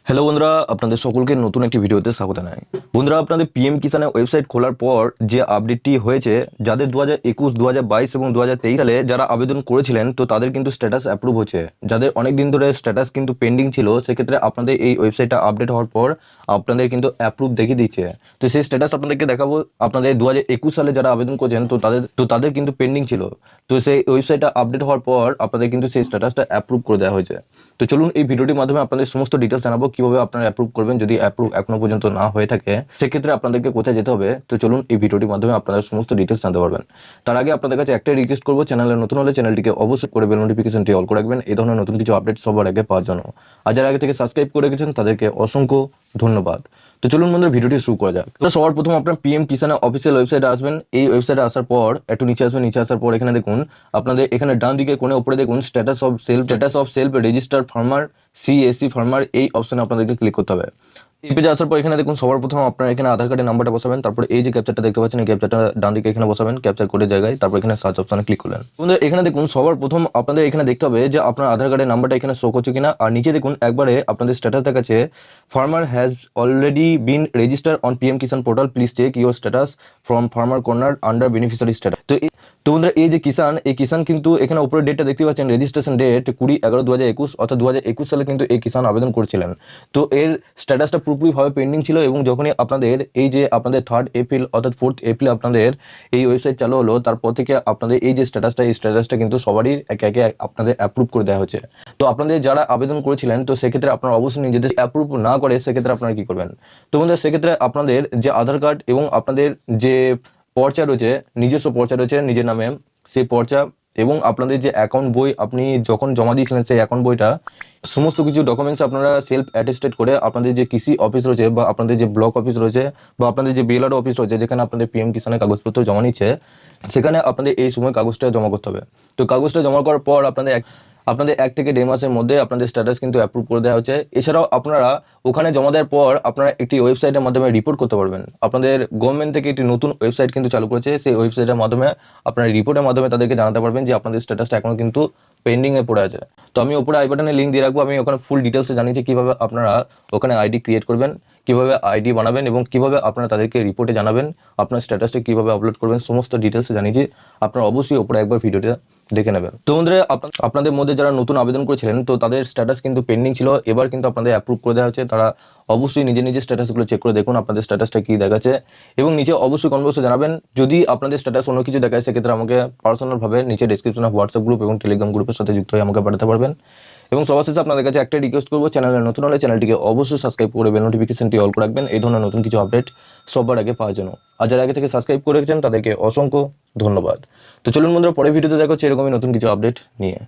Hello বন্ধুরা, আপনাদের সকলকে নতুন একটি ভিডিওতে স্বাগত জানাই। বন্ধুরা, আপনাদের পিএম কিষানের ওয়েবসাইট খোলার পর যে আপডেটটি হয়েছে, যাদের 2021, 2022 এবং 2023 সালে যারা আবেদন করেছিলেন, তো তাদের কিন্তু স্ট্যাটাস অ্যাপ্রুভ হচ্ছে। যাদের অনেক দিন ধরে স্ট্যাটাস কিন্তু পেন্ডিং ছিল, সেক্ষেত্রে আপনাদের এই ওয়েবসাইটটা আপডেট হওয়ার পর আপনাদের কিন্তু অ্যাপ্রুভ দেখিয়ে দিচ্ছে। তো সেই স্ট্যাটাস আপনাদেরকে দেখাবো। আপনাদের 2021 সালে যারা আবেদন করেছেন, তো তাদের কিন্তু পেন্ডিং ছিল। তো সেই ওয়েবসাইটটা আপডেট হওয়ার পর আপনাদের কিন্তু সেই স্ট্যাটাসটা অ্যাপ্রুভ করে দেওয়া হয়েছে। তো চলুন এই ভিডিওটির মাধ্যমে আপনাদের সমস্ত ডিটেলস জানাবো, কিভাবে আপনারা অ্যাপ্রুভ করবেন। যদি অ্যাপ্রুভ এখনো পর্যন্ত না হয়ে থাকে, সেক্ষেত্রে আপনাদেরকে কোথায় যেতে হবে। তো চলুন এই ভিডিওটির মাধ্যমে আপনারা সমস্ত ডিটেলস জানতে পারবেন। তার আগে আপনাদের কাছে একটাই রিকোয়েস্ট করবো, চ্যানেলে নতুন হলে চ্যানেলটিকে অবশ্যই করে বেল নোটিফিকেশনটি অল করে রাখবেন, এই ধরনের নতুন কিছু আপডেট সবার আগে পাওয়ার জন্য। আর যারা আগে থেকে সাবস্ক্রাইব করে রেখেছেন তাদেরকে অসংখ্য ধন্যবাদ। তো চলুন বন্ধুরা, ভিডিওটি শুরু করা যাক। তো সবার প্রথম আপনার পিএম কিষানের অফিসিয়াল ওয়েবসাইটে আসবেন। এই ওয়েবসাইটে আসার পর একটু নিচে আসবেন। নিচে আসার পর এখানে দেখুন, আপনাদের এখানে ডান দিকে কোণে উপরে দেখুন status of self registered farmer CSC farmer, এই অপশনে আপনাদেরকে ক্লিক করতে হবে। এই পেজে আসার পর এখানে দেখুন, সবার প্রথম আপনারা এখানে আধার কার্ডের নাম্বারটা বসাবেন। তারপর এই যে ক্যাপচারটা দেখতে পাচ্ছেন, এই ক্যাপচারটা ডান দিকে এখানে বসাবেন ক্যাপচার কোডের জায়গায়। তারপর এখানে সার্চ অপশনে ক্লিক করলেন। বন্ধুরা, এখানে দেখুন সবার প্রথম আপনাদের এখানে দেখতে হবে যে আপনার আধার কার্ডের নাম্বারটা এখানে শো করছে কিনা। আর নিচে দেখুন একবারে আপনাদের স্ট্যাটাস দেখাচ্ছে, farmer has already been register on PM Kisan portal, please check your status from farmer corner under beneficiary status. তো বন্ধুরা, এই যে কিষান কিন্তু এখানে উপরে ডেটটা দেখতে পাচ্ছেন, রেজিস্ট্রেশন ডেট 20/11/2021, অর্থাৎ 2021 সালে কিন্তু এই কিষান আবেদন করেছিলেন। তো এর স্ট্যাটাসটা পুরোপুরিভাবে পেন্ডিং ছিল, এবং যখনই আপনাদের এই যে আপনাদের 3 এপ্রিল অর্থাৎ 4 এপ্রিল আপনাদের এই ওয়েবসাইট চালু হলো, তারপর থেকে আপনাদের এই যে স্ট্যাটাসটা কিন্তু সবারই একে একে আপনাদের অ্যাপ্রুভ করে দেওয়া হয়েছে। তো আপনাদের যারা আবেদন করেছিলেন, তো সেক্ষেত্রে আপনারা অবশ্যই নিজেদের অ্যাপ্রুভ না করে সেক্ষেত্রে আপনারা কি করবেন। তো বন্ধুরা, সেক্ষেত্রে আপনাদের যে আধার কার্ড এবং আপনাদের যে পর্চা রয়েছে, নিজস্ব পর্চা রয়েছে নিজের নামে, সেই পর্চা এবং আপনাদের যে অ্যাকাউন্ট বই আপনি যখন জমা দিয়েছিলেন, সেই অ্যাকাউন্ট বইটা, সমস্ত কিছু ডকুমেন্টস আপনারা সেলফ অ্যাটেস্টেড করে আপনাদের যে কৃষি অফিস রয়েছে বা আপনাদের যে ব্লক অফিস রয়েছে বা আপনাদের যে বিএলআরও অফিস রয়েছে, যেখানে আপনাদের পিএম কিষানের কাগজপত্র জমা নিচ্ছে, সেখানে আপনাদের এই সময় কাগজটা জমা করতে হবে। তো কাগজটা জমা করার পর আপনাদের 1 থেকে 1.5 মাসের মধ্যে আপনাদের স্ট্যাটাস কিন্তু অ্যাপ্রুভ করে দেওয়া হচ্ছে। এছাড়াও আপনারা ওখানে জমা দেওয়ার পর আপনারা একটি ওয়েবসাইটের মাধ্যমে রিপোর্ট করতে পারবেন। আপনাদের গভর্নমেন্ট থেকে একটি নতুন ওয়েবসাইট কিন্তু চালু করেছে, সেই ওয়েবসাইটের মাধ্যমে আপনারা রিপোর্টের মাধ্যমে তাদেরকে জানাতে পারবেন যে আপনাদের স্ট্যাটাসটা এখনো কিন্তু পেন্ডিংয়ে পড়ে আছে। তো আমি উপরে আই বাটনে লিঙ্ক দিয়ে রাখবো। আমি ওখানে ফুল ডিটেলসে জানিয়েছি কীভাবে আপনারা ওখানে আইডি ক্রিয়েট করবেন, কীভাবে আইডি বানাবেন এবং কীভাবে আপনারা তাদেরকে রিপোর্টে জানাবেন, আপনার স্ট্যাটাসটা কীভাবে আপলোড করবেন, সমস্ত ডিটেলসে জানিয়েছি। আপনারা অবশ্যই উপরে একবার ভিডিওটা দেখে নেবেন। তো বন্ধুরা, আপনাদের মধ্যে যারা নতুন আবেদন করেছিলেন, তো তাদের স্ট্যাটাস কিন্তু পেন্ডিং ছিল, এবার কিন্তু আপনাদের অ্যাপ্রুভ করে দেওয়া হচ্ছে। তারা অবশ্যই নিজের স্ট্যাটাসগুলো চেক করে দেখুন আপনাদের স্ট্যাটাসটা কী দেখাচ্ছে, এবং নিচে অবশ্যই কমেন্ট বক্সে জানাবেন। যদি আপনাদের স্ট্যাটাস অন্য কিছু দেখায়, সেক্ষেত্রে আমাকে পার্সোনালভাবে নিচে ডেসক্রিপশনে হোয়াটসঅ্যাপ গ্রুপ এবং টেলিগ্রাম গ্রুপের সাথে যুক্ত হয়ে আমাকে পাঠাতে পারবেন। এবং সবার শেষে আপনাদের কাছে একটা রিকোয়েস্ট করবো, চ্যানেলে নতুন হলে চ্যানেলটিকে অবশ্যই সাবস্ক্রাইব করে বেল নোটিফিকেশনটি অল করে রাখবেন, এই ধরনের নতুন কিছু আপডেট সবার আগে পাওয়ার জন্য। আর যারা আগে থেকে সাবস্ক্রাইব করে রেখেছেন তাদেরকে অসংখ্য ধন্যবাদ। তো চলুন বন্ধুরা, পরের ভিডিওতে দেখা হচ্ছে এরকমই নতুন কিছু আপডেট নিয়ে।